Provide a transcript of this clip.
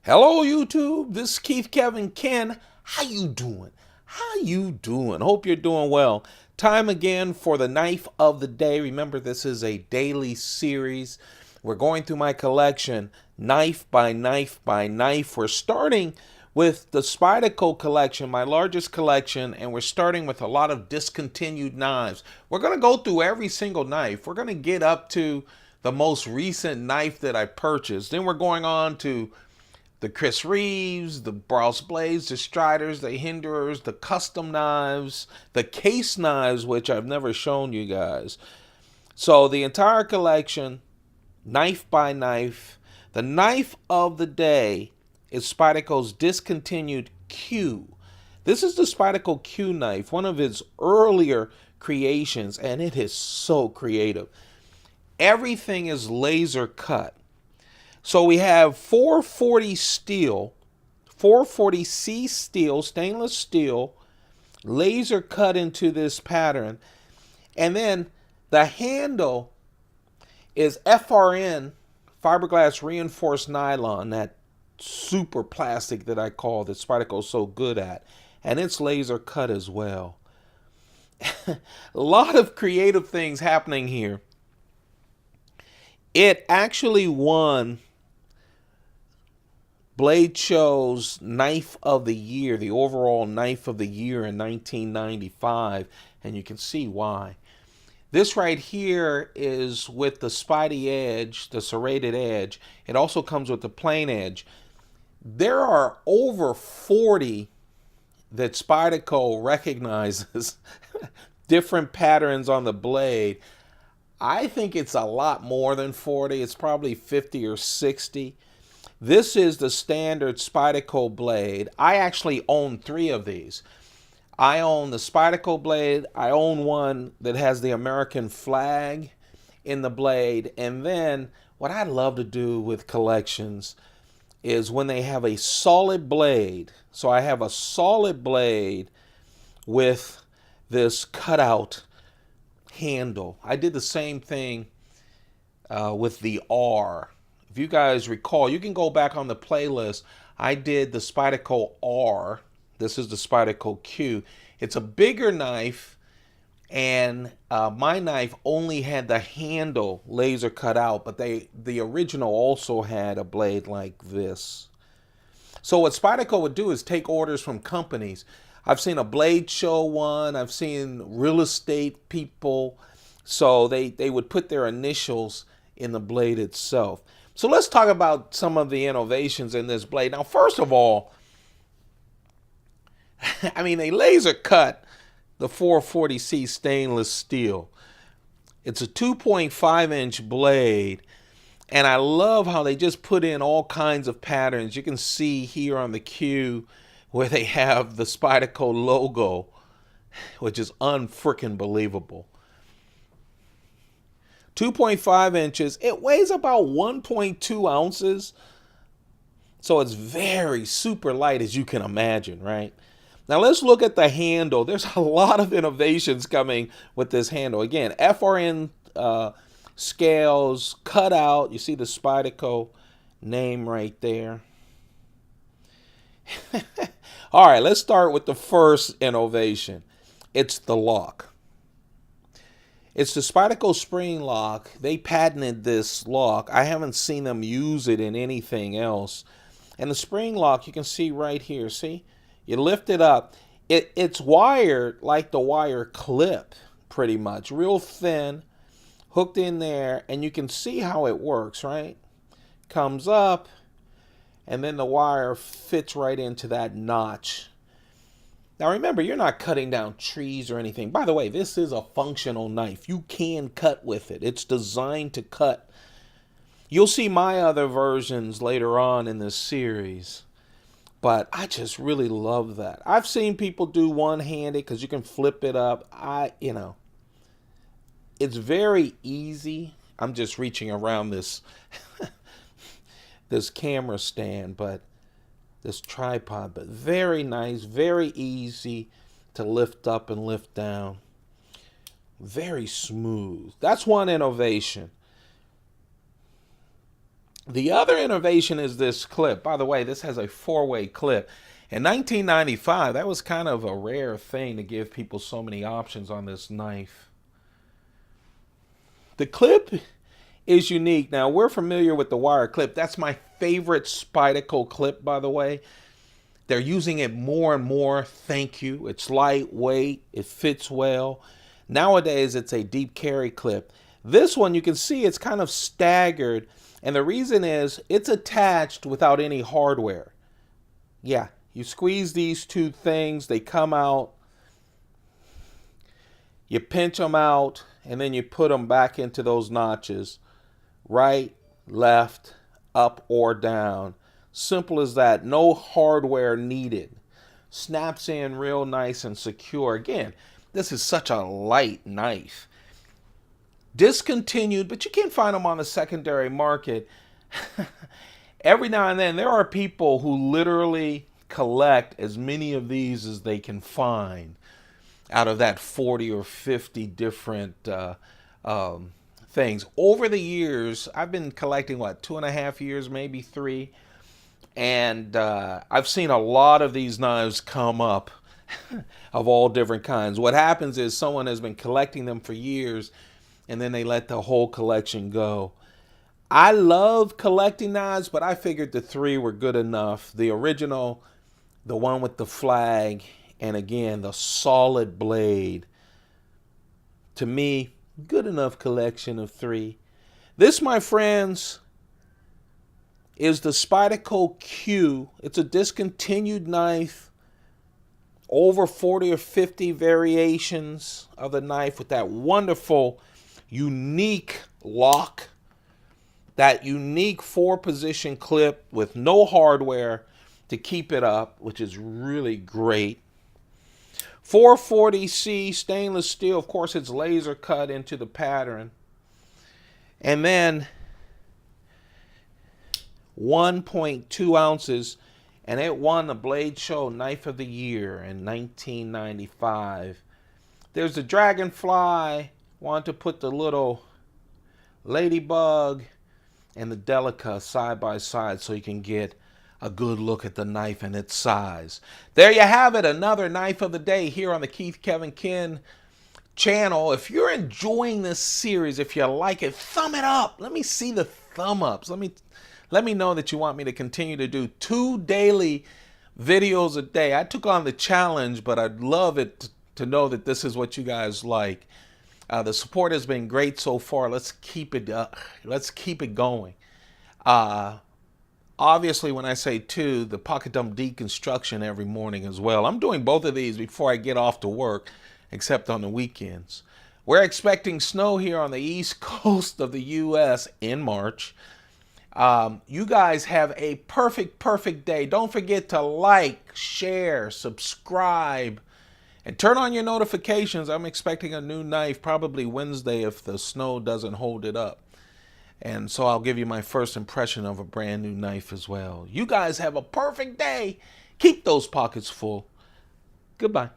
Hello YouTube, this is Keith Kevin Ken. How you doing? How you doing? Hope you're doing well. Time again for the knife of the day. Remember, this is a daily series. We're going through my collection, knife by knife by knife. We're starting with the Spyderco collection, my largest collection, and we're starting with a lot of discontinued knives. We're going to go through every single knife. We're going to get up to the most recent knife that I purchased. Then we're going on to the Chris Reeves, the Browse Blades, the Striders, the Hinderers, the custom knives, the case knives, which I've never shown you guys. So the entire collection, knife by knife. The knife of the day is Spyderco's discontinued Q. This is the Spyderco Q knife, one of his earlier creations, and it is so creative. Everything is laser cut. So we have 440 steel, 440C steel, stainless steel, laser cut into this pattern. And then the handle is FRN, fiberglass reinforced nylon, that super plastic that I call that Spyderco's so good at. And it's laser cut as well. A lot of creative things happening here. It actually won Blade Show's Knife of the Year, the overall Knife of the Year in 1995, and you can see why. This right here is with the Spidey Edge, the serrated edge. It also comes with the plain edge. There are over 40 that Spyderco recognizes different patterns on the blade. I think it's a lot more than 40. It's probably 50 or 60. This is the standard Spyderco blade. I actually own 3 of these. I own the Spyderco blade. I own one that has the American flag in the blade. And then what I love to do with collections is when they have a solid blade. So I have a solid blade with this cutout handle. I did the same thing with the R. If you guys recall, you can go back on the playlist. I did the Spyderco R. This is the Spyderco Q. It's a bigger knife, and my knife only had the handle laser cut out, but the original also had a blade like this. So what Spyderco would do is take orders from companies. I've seen a Blade Show one. I've seen real estate people. So they would put their initials in the blade itself. So let's talk about some of the innovations in this blade. Now, first of all, I mean, they laser cut the 440C stainless steel. It's a 2.5-inch blade, and I love how they just put in all kinds of patterns. You can see here on the Q where they have the Spyderco logo, which is unfreaking believable. 2.5 inches. It weighs about 1.2 ounces. So it's very super light, as you can imagine, right? Now let's look at the handle. There's a lot of innovations coming with this handle. Again, FRN scales, cut out. You see the Spyderco name right there. All right, let's start with the first innovation. It's the lock. It's the Spyderco spring lock. They patented this lock. I haven't seen them use it in anything else. And the spring lock, you can see right here. See? You lift it up. It's wired like the wire clip, pretty much. Real thin, hooked in there. And you can see how it works, right? Comes up, and then the wire fits right into that notch. Now remember, you're not cutting down trees or anything. By the way, this is a functional knife. You can cut with it. It's designed to cut. You'll see my other versions later on in this series. But I just really love that. I've seen people do one-handed because you can flip it up. It's very easy. I'm just reaching around this, this camera stand, but this tripod, but very nice, very easy to lift up and lift down. Very smooth. That's one innovation. The other innovation is this clip. By the way, this has a four-way clip. In 1995, that was kind of a rare thing to give people so many options on this knife. The clip is unique. Now, we're familiar with the wire clip. That's my favorite Spyderco clip, by the way. They're using it more and more. Thank you. It's lightweight. It fits well. Nowadays, it's a deep carry clip. This one, you can see it's kind of staggered. And the reason is it's attached without any hardware. Yeah, you squeeze these two things. They come out. You pinch them out. And then you put them back into those notches. Right, left, up, or down. Simple as that. No hardware needed. Snaps in real nice and secure. Again, this is such a light knife. Discontinued, but you can find them on the secondary market. Every now and then, there are people who literally collect as many of these as they can find out of that 40 or 50 different things. Over the years, I've been collecting, what, 2.5 years, maybe 3. And I've seen a lot of these knives come up of all different kinds. What happens is someone has been collecting them for years, and then they let the whole collection go. I love collecting knives, but I figured the 3 were good enough. The original, the one with the flag, and again, the solid blade. To me, good enough collection of 3. This, my friends, is the Spyderco Q. It's a discontinued knife. Over 40 or 50 variations of the knife with that wonderful, unique lock. That unique 4-position clip with no hardware to keep it up, which is really great. 440C stainless steel. Of course, it's laser cut into the pattern. And then 1.2 ounces, and it won the Blade Show Knife of the Year in 1995. There's the Dragonfly. Want to put the little Ladybug and the Delica side by side so you can get a good look at the knife and its size. There you have it, another knife of the day here on the Keith Kevin Ken channel. If you're enjoying this series, if you like it, thumb it up. Let me see the thumb ups. Let me know that you want me to continue to do 2 daily videos a day. I took on the challenge, but I'd love it to know that this is what you guys like. The support has been great so far. Let's keep it going. Obviously, when I say 2, the pocket dump deconstruction every morning as well. I'm doing both of these before I get off to work, except on the weekends. We're expecting snow here on the east coast of the U.S. in March. You guys have a perfect day. Don't forget to like, share, subscribe, and turn on your notifications. I'm expecting a new knife probably Wednesday if the snow doesn't hold it up. And so I'll give you my first impression of a brand new knife as well. You guys have a perfect day. Keep those pockets full. Goodbye.